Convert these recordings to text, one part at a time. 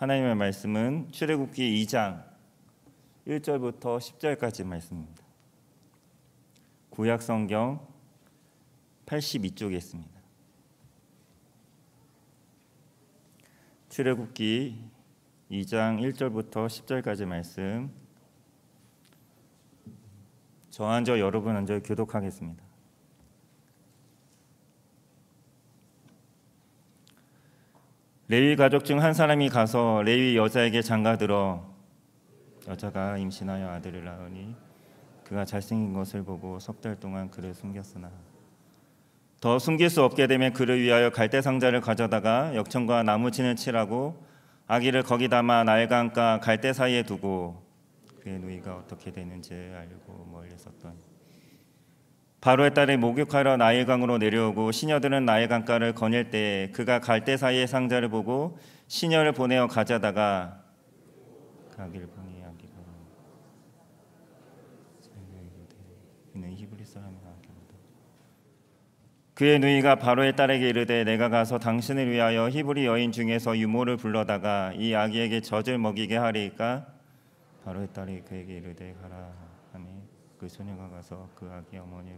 하나님의 말씀은 출애굽기 2장 1절부터 10절까지 말씀입니다. 구약 성경 82쪽에 있습니다. 출애굽기 2장 1절부터 10절까지 말씀, 저 한 절 여러분 한 절 교독하겠습니다. 레위 가족 중 한 사람이 가서 레위 여자에게 장가들어 여자가 임신하여 아들을 낳으니 그가 잘생긴 것을 보고 석 달 동안 그를 숨겼으나 더 숨길 수 없게 되면 그를 위하여 갈대 상자를 가져다가 역청과 나무진을 칠하고 아기를 거기 담아 나일강과 갈대 사이에 두고 그의 누이가 어떻게 되는지 알고 멀리 섰더니 바로의 딸이 목욕하러 나일강으로 내려오고 시녀들은 나일강가를 거닐 때에 그가 갈대 사이의 상자를 보고 시녀를 보내어 가져다가 그 아기를 보니 아기가 이는 히브리 사람이 아기로다. 그의 누이가 바로의 딸에게 이르되 내가 가서 당신을 위하여 히브리 여인 중에서 유모를 불러다가 이 아기에게 젖을 먹이게 하리이까. 바로의 딸이 그에게 이르되 가라 하니 그 소녀가 가서 그 아기 어머니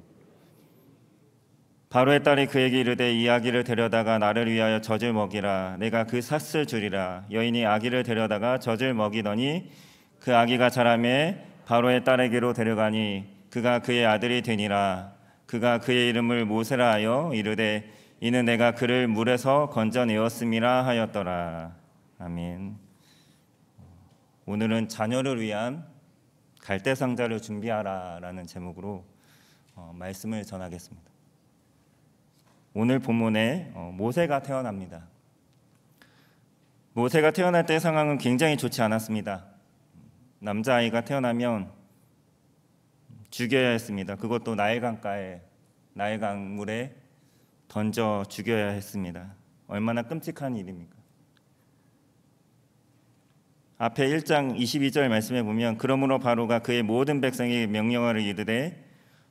바로의 딸이 그에게 이르되 이 아기를 데려다가 나를 위하여 젖을 먹이라. 내가 그 삭슬 주리라. 여인이 아기를 데려다가 젖을 먹이더니 그 아기가 자라매 바로의 딸에게로 데려가니 그가 그의 아들이 되니라. 그가 그의 이름을 모세라 하여 이르되 이는 내가 그를 물에서 건져내었음이라 하였더라. 아멘. 오늘은 자녀를 위한 갈대 상자를 준비하라라는 제목으로 말씀을 전하겠습니다. 오늘 본문에 모세가 태어납니다. 모세가 태어날 때 상황은 굉장히 좋지 않았습니다. 남자아이가 태어나면 죽여야 했습니다. 그것도 나일강가에, 나일강물에 던져 죽여야 했습니다. 얼마나 끔찍한 일입니까? 앞에 1장 22절 말씀에 보면 그러므로 바로가 그의 모든 백성에게 명령하를 이르되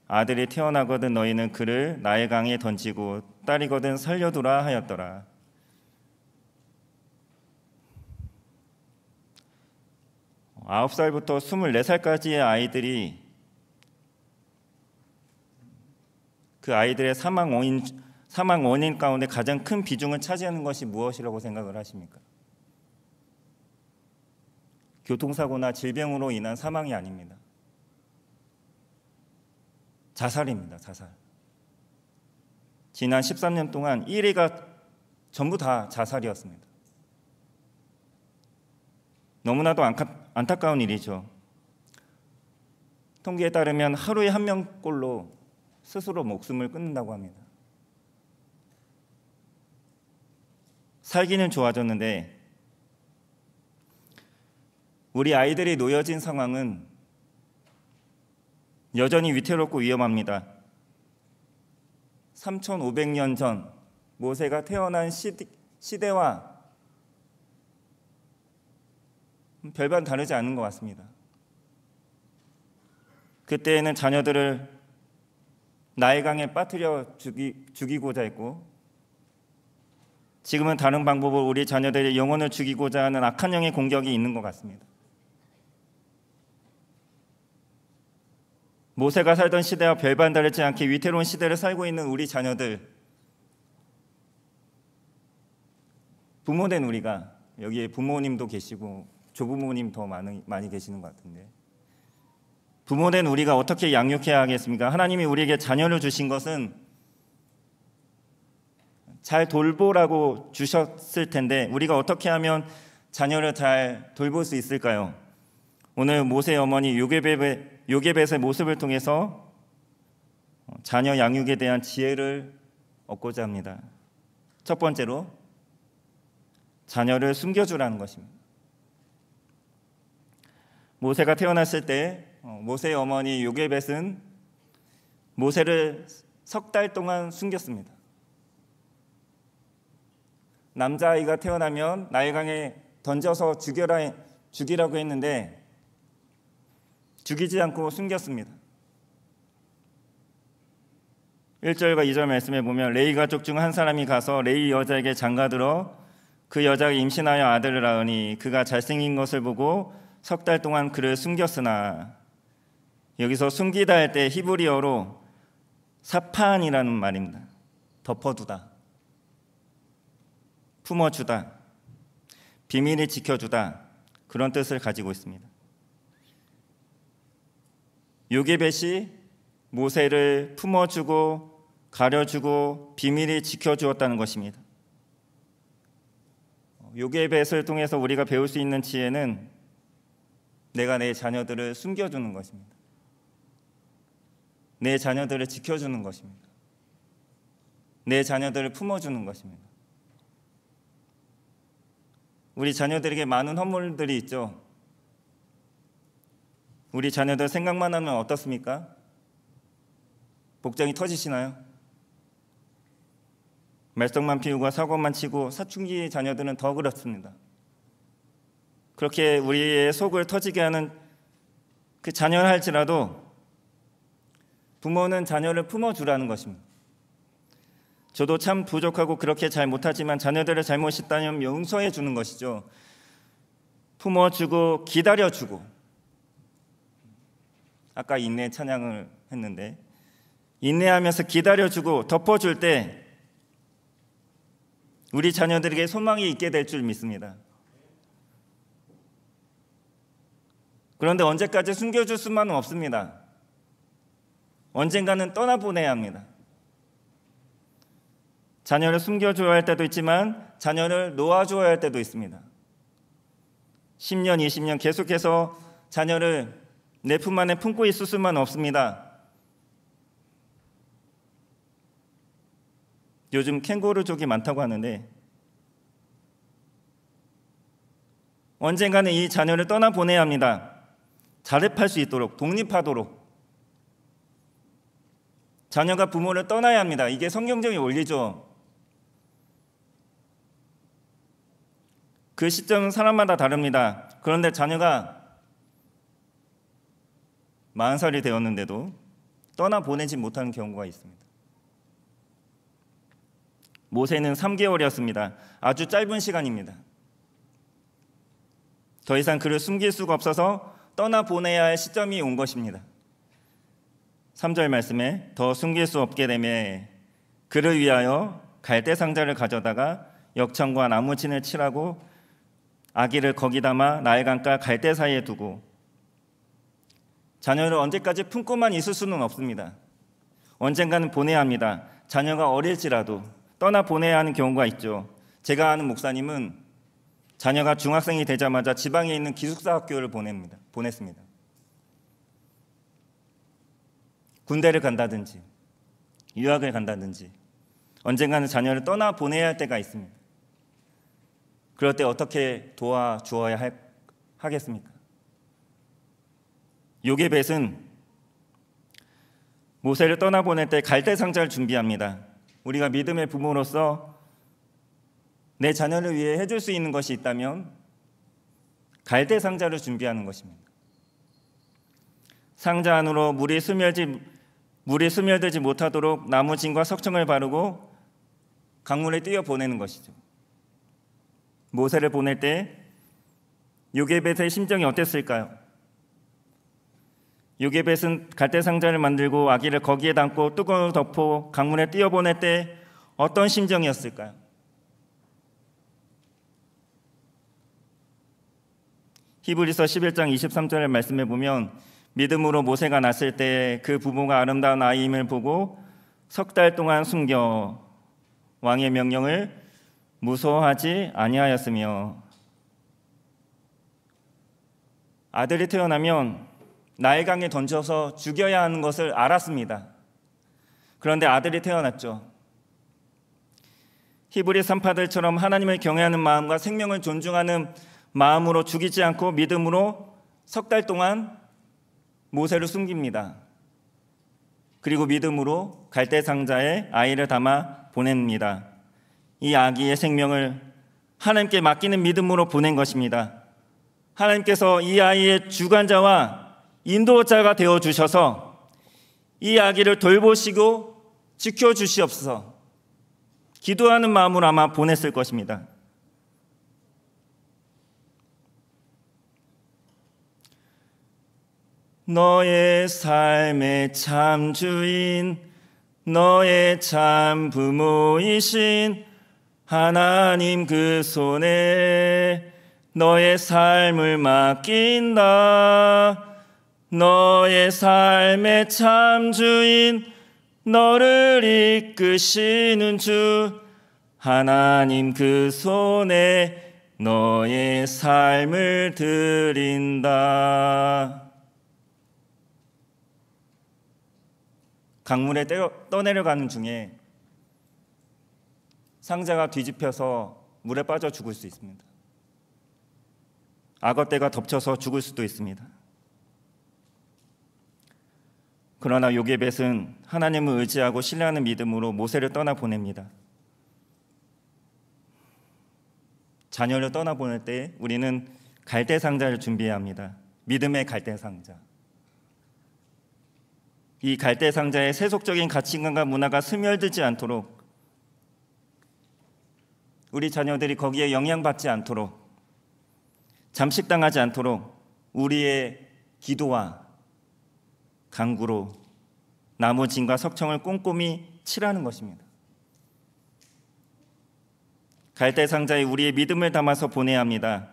아들이 태어나거든 너희는 그를 나일강에 던지고 딸이거든 살려두라 하였더라. 아홉 살부터 24살까지의 아이들이 그 아이들의 사망 원인 가운데 가장 큰 비중을 차지하는 것이 무엇이라고 생각을 하십니까? 교통사고나 질병으로 인한 사망이 아닙니다. 자살입니다. 자살. 지난 13년 동안 1위가 전부 다 자살이었습니다. 너무나도 안타까운 일이죠. 통계에 따르면 하루에 한 명꼴로 스스로 목숨을 끊는다고 합니다. 살기는 좋아졌는데 우리 아이들이 놓여진 상황은 여전히 위태롭고 위험합니다. 3,500년 전 모세가 태어난 시대와 별반 다르지 않은 것 같습니다. 그때에는 자녀들을 나일강에 빠뜨려 죽이고자 했고 지금은 다른 방법으로 우리 자녀들의 영혼을 죽이고자 하는 악한 영의 공격이 있는 것 같습니다. 모세가 살던 시대와 별반 다르지 않게 위태로운 시대를 살고 있는 우리 자녀들, 부모된 우리가, 여기에 부모님도 계시고 조부모님 더 많이 계시는 것 같은데 부모된 우리가 어떻게 양육해야 하겠습니까? 하나님이 우리에게 자녀를 주신 것은 잘 돌보라고 주셨을 텐데 우리가 어떻게 하면 자녀를 잘 돌볼 수 있을까요? 오늘 모세의 어머니 요게벳의 모습을 통해서 자녀 양육에 대한 지혜를 얻고자 합니다. 첫 번째로 자녀를 숨겨주라는 것입니다. 모세가 태어났을 때 모세의 어머니 요게벳은 모세를 석 달 동안 숨겼습니다. 남자아이가 태어나면 나일강에 던져서 죽이라고 했는데 죽이지 않고 숨겼습니다. 1절과 2절 말씀에 보면 레위 가족 중 한 사람이 가서 레위 여자에게 장가들어 그 여자가 임신하여 아들을 낳으니 그가 잘생긴 것을 보고 석 달 동안 그를 숨겼으나, 여기서 숨기다 할 때 히브리어로 사판이라는 말입니다. 덮어두다, 품어주다, 비밀을 지켜주다, 그런 뜻을 가지고 있습니다. 요게벳이 모세를 품어주고 가려주고 비밀을 지켜주었다는 것입니다. 요게벳을 통해서 우리가 배울 수 있는 지혜는 내가 내 자녀들을 숨겨주는 것입니다. 내 자녀들을 지켜주는 것입니다. 내 자녀들을 품어주는 것입니다. 우리 자녀들에게 많은 선물들이 있죠. 우리 자녀들 생각만 하면 어떻습니까? 복장이 터지시나요? 말썽만 피우고 사고만 치고, 사춘기 자녀들은 더 그렇습니다. 그렇게 우리의 속을 터지게 하는 그 자녀를 할지라도 부모는 자녀를 품어주라는 것입니다. 저도 참 부족하고 그렇게 잘 못하지만 자녀들의 잘못이 있다면 용서해 주는 것이죠. 품어주고 기다려주고, 아까 인내 찬양을 했는데 인내하면서 기다려주고 덮어줄 때 우리 자녀들에게 소망이 있게 될 줄 믿습니다. 그런데 언제까지 숨겨줄 수만은 없습니다. 언젠가는 떠나보내야 합니다. 자녀를 숨겨줘야 할 때도 있지만 자녀를 놓아줘야 할 때도 있습니다. 10년, 20년 계속해서 자녀를 내 품 안에 품고 있을 수만 없습니다. 요즘 캥거루족이 많다고 하는데 언젠가는 이 자녀를 떠나보내야 합니다. 자립할 수 있도록, 독립하도록. 자녀가 부모를 떠나야 합니다. 이게 성경적인 원리죠. 그 시점은 사람마다 다릅니다. 그런데 자녀가 40살이 되었는데도 떠나보내지 못하는 경우가 있습니다. 모세는 3개월이었습니다. 아주 짧은 시간입니다. 더 이상 그를 숨길 수가 없어서 떠나보내야 할 시점이 온 것입니다. 3절 말씀에 더 숨길 수 없게 되매 그를 위하여 갈대 상자를 가져다가 역청과 나무진을 칠하고 아기를 거기 담아 나일강가 갈대 사이에 두고. 자녀를 언제까지 품고만 있을 수는 없습니다. 언젠가는 보내야 합니다. 자녀가 어릴지라도 떠나보내야 하는 경우가 있죠. 제가 아는 목사님은 자녀가 중학생이 되자마자 지방에 있는 기숙사 학교를 보냈습니다. 군대를 간다든지 유학을 간다든지 언젠가는 자녀를 떠나보내야 할 때가 있습니다. 그럴 때 어떻게 도와주어야 하겠습니까? 요게벳은 모세를 떠나보낼 때 갈대 상자를 준비합니다. 우리가 믿음의 부모로서 내 자녀를 위해 해줄 수 있는 것이 있다면 갈대 상자를 준비하는 것입니다. 상자 안으로 물이 스며들지 못하도록 나무진과 석청을 바르고 강물에 띄어 보내는 것이죠. 모세를 보낼 때 요게벳의 심정이 어땠을까요? 요게벳은 갈대 상자를 만들고 아기를 거기에 담고 뚜껑을 덮어 강물에 띄어 보낼 때 어떤 심정이었을까요? 히브리서 11장 23절의 말씀에 보면 믿음으로 모세가 낳았을 때 그 부모가 아름다운 아이임을 보고 석 달 동안 숨겨 왕의 명령을 무서워하지 아니하였으며. 아들이 태어나면 나일강에 던져서 죽여야 하는 것을 알았습니다. 그런데 아들이 태어났죠. 히브리 산파들처럼 하나님을 경외하는 마음과 생명을 존중하는 마음으로 죽이지 않고 믿음으로 석 달 동안 모세를 숨깁니다. 그리고 믿음으로 갈대 상자에 아이를 담아 보냅니다. 이 아기의 생명을 하나님께 맡기는 믿음으로 보낸 것입니다. 하나님께서 이 아이의 주관자와 인도자가 되어주셔서 이 아기를 돌보시고 지켜주시옵소서 기도하는 마음으로 아마 보냈을 것입니다. 너의 삶의 참 주인, 너의 참 부모이신 하나님 그 손에 너의 삶을 맡긴다. 너의 삶의 참 주인, 너를 이끄시는 주 하나님 그 손에 너의 삶을 드린다. 강물에 떠내려가는 중에 상자가 뒤집혀서 물에 빠져 죽을 수 있습니다. 악어떼가 덮쳐서 죽을 수도 있습니다. 그러나 요게벳은 하나님을 의지하고 신뢰하는 믿음으로 모세를 떠나보냅니다. 자녀를 떠나보낼 때 우리는 갈대 상자를 준비해야 합니다. 믿음의 갈대 상자. 이 갈대 상자에 세속적인 가치관과 문화가 스며들지 않도록, 우리 자녀들이 거기에 영향받지 않도록, 잠식당하지 않도록 우리의 기도와 간구로 나무 진과 석청을 꼼꼼히 칠하는 것입니다. 갈대 상자에 우리의 믿음을 담아서 보내야 합니다.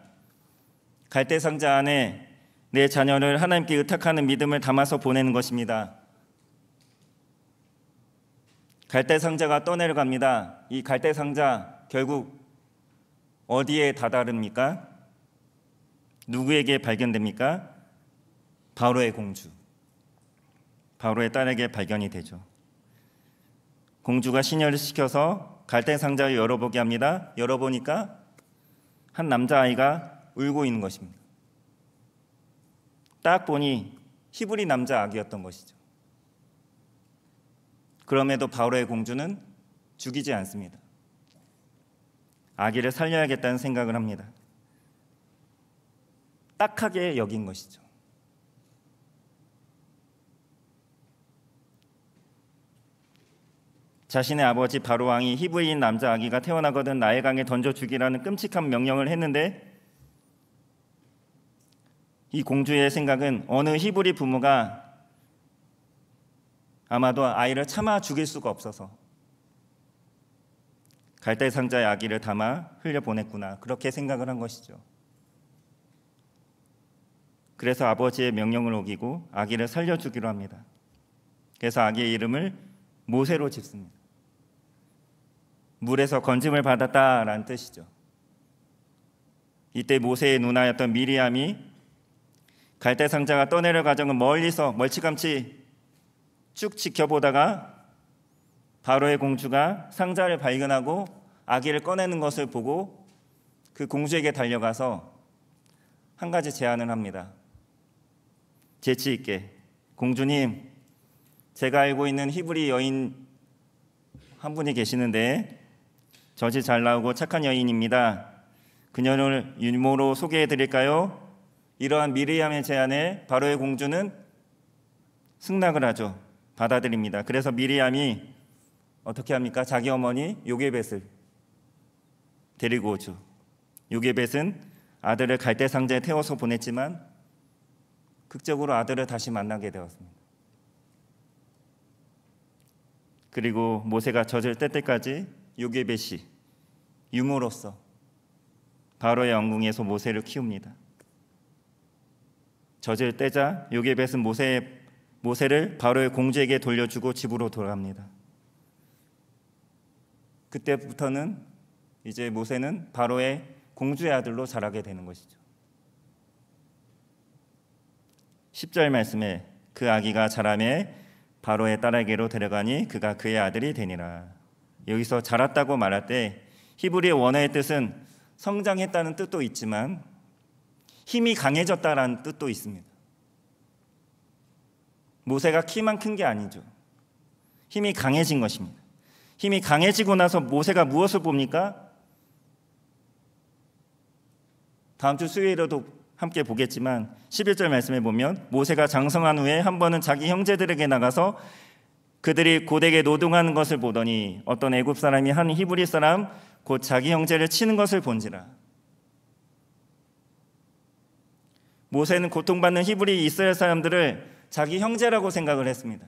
갈대 상자 안에 내 자녀를 하나님께 의탁하는 믿음을 담아서 보내는 것입니다. 갈대 상자가 떠내려갑니다. 이 갈대 상자 결국 어디에 다다릅니까? 누구에게 발견됩니까? 바로의 공주, 바로의 딸에게 발견이 되죠. 공주가 시녀를 시켜서 갈대 상자를 열어보게 합니다. 열어보니까 한 남자아이가 울고 있는 것입니다. 딱 보니 히브리 남자 아기였던 것이죠. 그럼에도 바로의 공주는 죽이지 않습니다. 아기를 살려야겠다는 생각을 합니다. 딱하게 여긴 것이죠. 자신의 아버지 바로 왕이 히브리인 남자 아기가 태어나거든 나일강에 던져 죽이라는 끔찍한 명령을 했는데, 이 공주의 생각은 어느 히브리 부모가 아마도 아이를 참아 죽일 수가 없어서 갈대 상자에 아기를 담아 흘려보냈구나, 그렇게 생각을 한 것이죠. 그래서 아버지의 명령을 어기고 아기를 살려주기로 합니다. 그래서 아기의 이름을 모세로 짓습니다. 물에서 건짐을 받았다라는 뜻이죠. 이때 모세의 누나였던 미리암이 갈대 상자가 떠내려 가정을 멀리서 멀찌감치 쭉 지켜보다가 바로의 공주가 상자를 발견하고 아기를 꺼내는 것을 보고 그 공주에게 달려가서 한 가지 제안을 합니다. 재치 있게, 공주님, 제가 알고 있는 히브리 여인 한 분이 계시는데 젖이 잘 나오고 착한 여인입니다. 그녀를 유모로 소개해 드릴까요? 이러한 미리암의 제안에 바로의 공주는 승낙을 하죠. 받아들입니다. 그래서 미리암이 어떻게 합니까? 자기 어머니 요게벳을 데리고 오죠. 요게벳은 아들을 갈대 상자에 태워서 보냈지만 극적으로 아들을 다시 만나게 되었습니다. 그리고 모세가 젖을 뗄 때까지 요게벳이 유모로서 바로의 왕궁에서 모세를 키웁니다. 젖을 떼자 요게벳은 모세를 바로의 공주에게 돌려주고 집으로 돌아갑니다. 그때부터는 이제 모세는 바로의 공주의 아들로 자라게 되는 것이죠. 10절 말씀에 그 아기가 자라매 바로의 딸에게로 데려가니 그가 그의 아들이 되니라. 여기서 자랐다고 말할 때 히브리의 원어의 뜻은 성장했다는 뜻도 있지만 힘이 강해졌다라는 뜻도 있습니다. 모세가 키만 큰 게 아니죠. 힘이 강해진 것입니다. 힘이 강해지고 나서 모세가 무엇을 봅니까? 다음 주 수요일에도 함께 보겠지만 11절 말씀에 보면 모세가 장성한 후에 한 번은 자기 형제들에게 나가서 그들이 고되게 노동하는 것을 보더니 어떤 애굽 사람이 한 히브리 사람 곧 자기 형제를 치는 것을 본지라. 모세는 고통받는 히브리 이스라엘 사람들을 자기 형제라고 생각을 했습니다.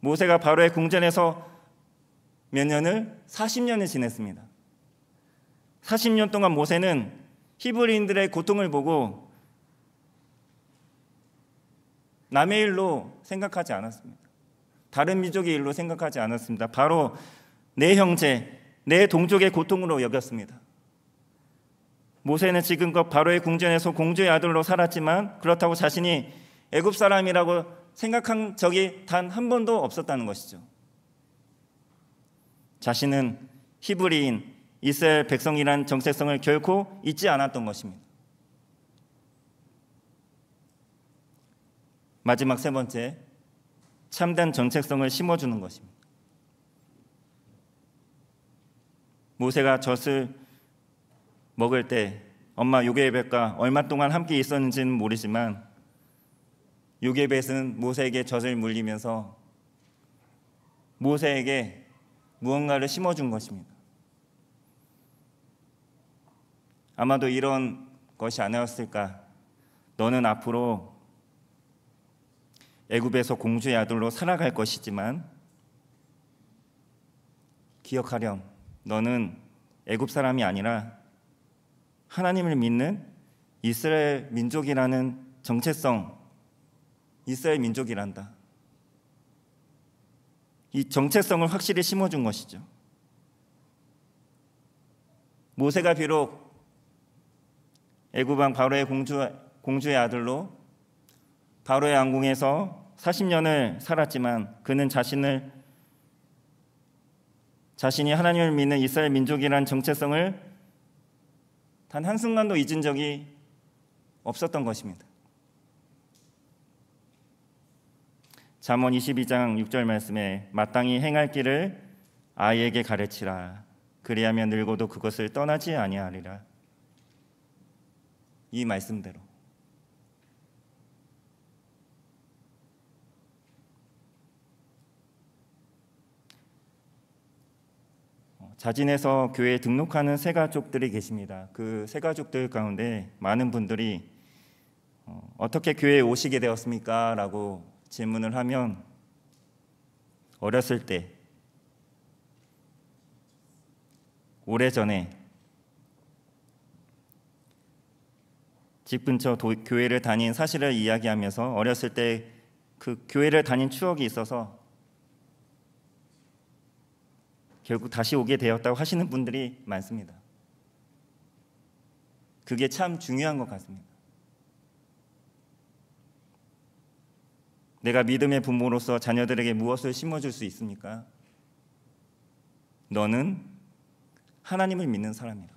모세가 바로의 궁전에서 몇 년을? 40년을 지냈습니다. 40년 동안 모세는 히브리인들의 고통을 보고 남의 일로 생각하지 않았습니다. 다른 민족의 일로 생각하지 않았습니다. 바로 내 형제, 내 동족의 고통으로 여겼습니다. 모세는 지금껏 바로의 궁전에서 공주의 아들로 살았지만 그렇다고 자신이 애굽 사람이라고 생각한 적이 단 한 번도 없었다는 것이죠. 자신은 히브리인, 이스라엘 백성이란 정체성을 결코 잊지 않았던 것입니다. 마지막 세 번째, 참된 정체성을 심어주는 것입니다. 모세가 젖을 먹을 때 엄마 요게벳과 얼마 동안 함께 있었는지는 모르지만 요게벳은 모세에게 젖을 물리면서 모세에게 무언가를 심어준 것입니다. 아마도 이런 것이 아니었을까. 너는 앞으로 애굽에서 공주의 아들로 살아갈 것이지만 기억하렴. 너는 애굽 사람이 아니라 하나님을 믿는 이스라엘 민족이라는 정체성, 이스라엘 민족이란다. 이 정체성을 확실히 심어준 것이죠. 모세가 비록 애굽 왕 바로의 공주의 아들로 바로의 왕궁에서 40년을 살았지만 그는 자신이 하나님을 믿는 이스라엘 민족이라는 정체성을 단 한순간도 잊은 적이 없었던 것입니다. 잠언 22장 6절 말씀에 마땅히 행할 길을 아이에게 가르치라. 그리하면 늙어도 그것을 떠나지 아니하리라. 이 말씀대로 자진해서 교회에 등록하는 새가족들이 계십니다. 그 새가족들 가운데 많은 분들이 어떻게 교회에 오시게 되었습니까? 라고 질문을 하면 어렸을 때 오래전에 집 근처 교회를 다닌 사실을 이야기하면서 어렸을 때 그 교회를 다닌 추억이 있어서 결국 다시 오게 되었다고 하시는 분들이 많습니다. 그게 참 중요한 것 같습니다. 내가 믿음의 부모로서 자녀들에게 무엇을 심어줄 수 있습니까? 너는 하나님을 믿는 사람이다.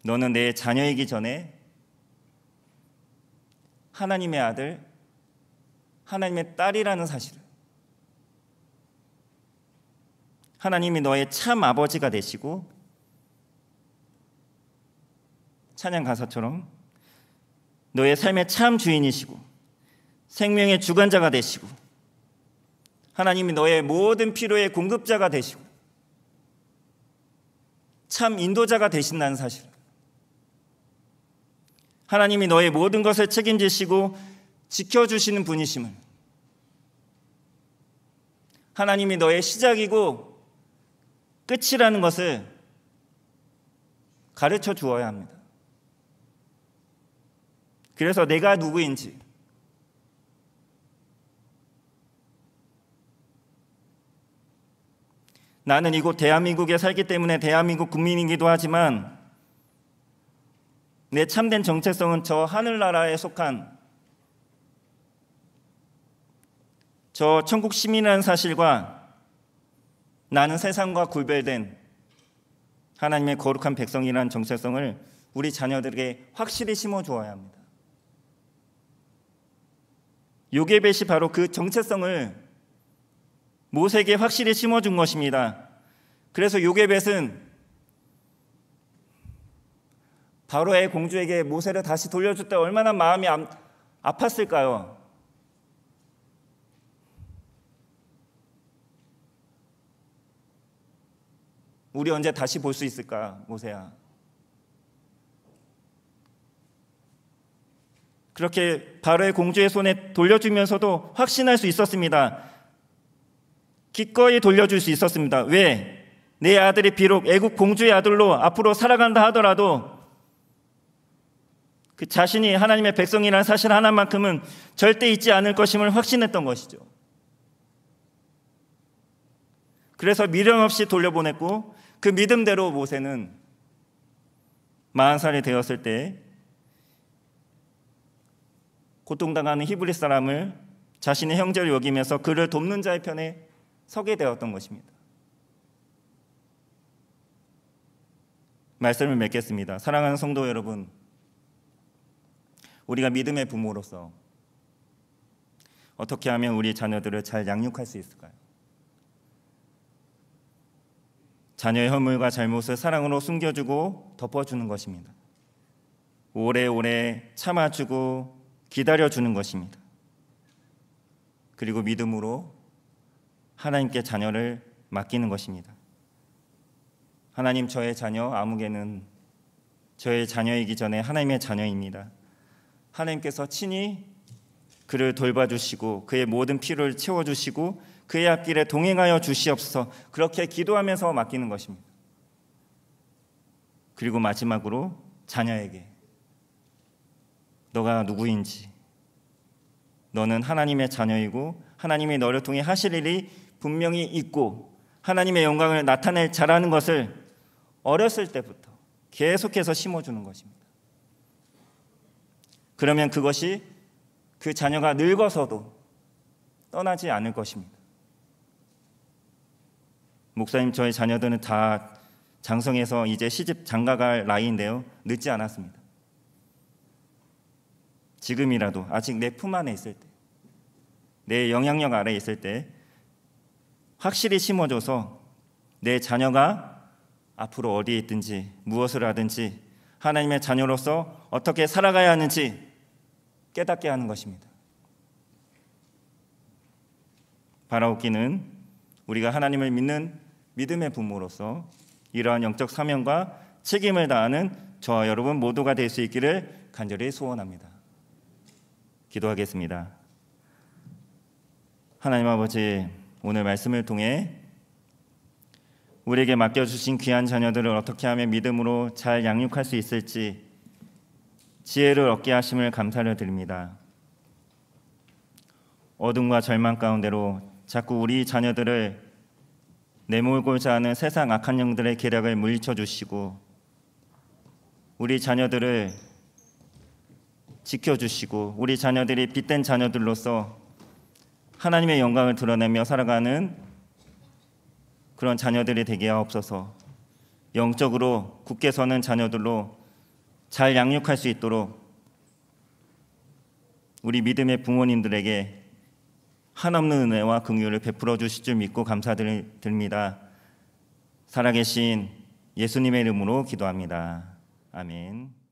너는 내 자녀이기 전에 하나님의 아들, 하나님의 딸이라는 사실을, 하나님이 너의 참 아버지가 되시고 찬양 가사처럼 너의 삶의 참 주인이시고 생명의 주관자가 되시고 하나님이 너의 모든 필요의 공급자가 되시고 참 인도자가 되신다는 사실, 하나님이 너의 모든 것을 책임지시고 지켜주시는 분이심을, 하나님이 너의 시작이고 끝이라는 것을 가르쳐 주어야 합니다. 그래서 내가 누구인지, 나는 이곳 대한민국에 살기 때문에 대한민국 국민이기도 하지만 내 참된 정체성은 저 하늘나라에 속한 저 천국 시민이라는 사실과 나는 세상과 구별된 하나님의 거룩한 백성이라는 정체성을 우리 자녀들에게 확실히 심어주어야 합니다. 요게벳이 바로 그 정체성을 모세에게 확실히 심어준 것입니다. 그래서 요게벳은 바로의 공주에게 모세를 다시 돌려줄 때 얼마나 마음이 아팠을까요? 우리 언제 다시 볼 수 있을까, 모세야? 그렇게 바로의 공주의 손에 돌려주면서도 확신할 수 있었습니다. 기꺼이 돌려줄 수 있었습니다. 왜? 내 아들이 비록 애국 공주의 아들로 앞으로 살아간다 하더라도 그 자신이 하나님의 백성이라는 사실 하나만큼은 절대 잊지 않을 것임을 확신했던 것이죠. 그래서 미련 없이 돌려보냈고, 그 믿음대로 모세는 40살이 되었을 때 고통당하는 히브리 사람을 자신의 형제로 여기면서 그를 돕는 자의 편에 서게 되었던 것입니다. 말씀을 맺겠습니다. 사랑하는 성도 여러분, 우리가 믿음의 부모로서 어떻게 하면 우리 자녀들을 잘 양육할 수 있을까요? 자녀의 허물과 잘못을 사랑으로 숨겨주고 덮어주는 것입니다. 오래오래 참아주고 기다려주는 것입니다. 그리고 믿음으로 하나님께 자녀를 맡기는 것입니다. 하나님, 저의 자녀 아무개는 저의 자녀이기 전에 하나님의 자녀입니다. 하나님께서 친히 그를 돌봐주시고 그의 모든 필요를 채워주시고 그의 앞길에 동행하여 주시옵소서, 그렇게 기도하면서 맡기는 것입니다. 그리고 마지막으로 자녀에게 너가 누구인지, 너는 하나님의 자녀이고 하나님이 너를 통해 하실 일이 분명히 있고 하나님의 영광을 나타낼 자라는 것을 어렸을 때부터 계속해서 심어주는 것입니다. 그러면 그것이 그 자녀가 늙어서도 떠나지 않을 것입니다. 목사님, 저희 자녀들은 다 장성해서 이제 시집 장가갈 나이인데요, 늦지 않았습니다. 지금이라도 아직 내 품 안에 있을 때, 내 영향력 아래에 있을 때 확실히 심어줘서 내 자녀가 앞으로 어디에 있든지 무엇을 하든지 하나님의 자녀로서 어떻게 살아가야 하는지 깨닫게 하는 것입니다. 바라옵기는 우리가 하나님을 믿는 믿음의 부모로서 이러한 영적 사명과 책임을 다하는 저와 여러분 모두가 될 수 있기를 간절히 소원합니다. 기도하겠습니다. 하나님 아버지, 오늘 말씀을 통해 우리에게 맡겨주신 귀한 자녀들을 어떻게 하면 믿음으로 잘 양육할 수 있을지 지혜를 얻게 하심을 감사를 드립니다. 어둠과 절망 가운데로 자꾸 우리 자녀들을 내몰고자 하는 세상 악한 영들의 계략을 물리쳐 주시고 우리 자녀들을 지켜주시고 우리 자녀들이 빛된 자녀들로서 하나님의 영광을 드러내며 살아가는 그런 자녀들이 되게 하옵소서. 영적으로 굳게 서는 자녀들로 잘 양육할 수 있도록 우리 믿음의 부모님들에게 한없는 은혜와 긍휼을 베풀어 주실 줄 믿고 감사드립니다. 살아계신 예수님의 이름으로 기도합니다. 아멘.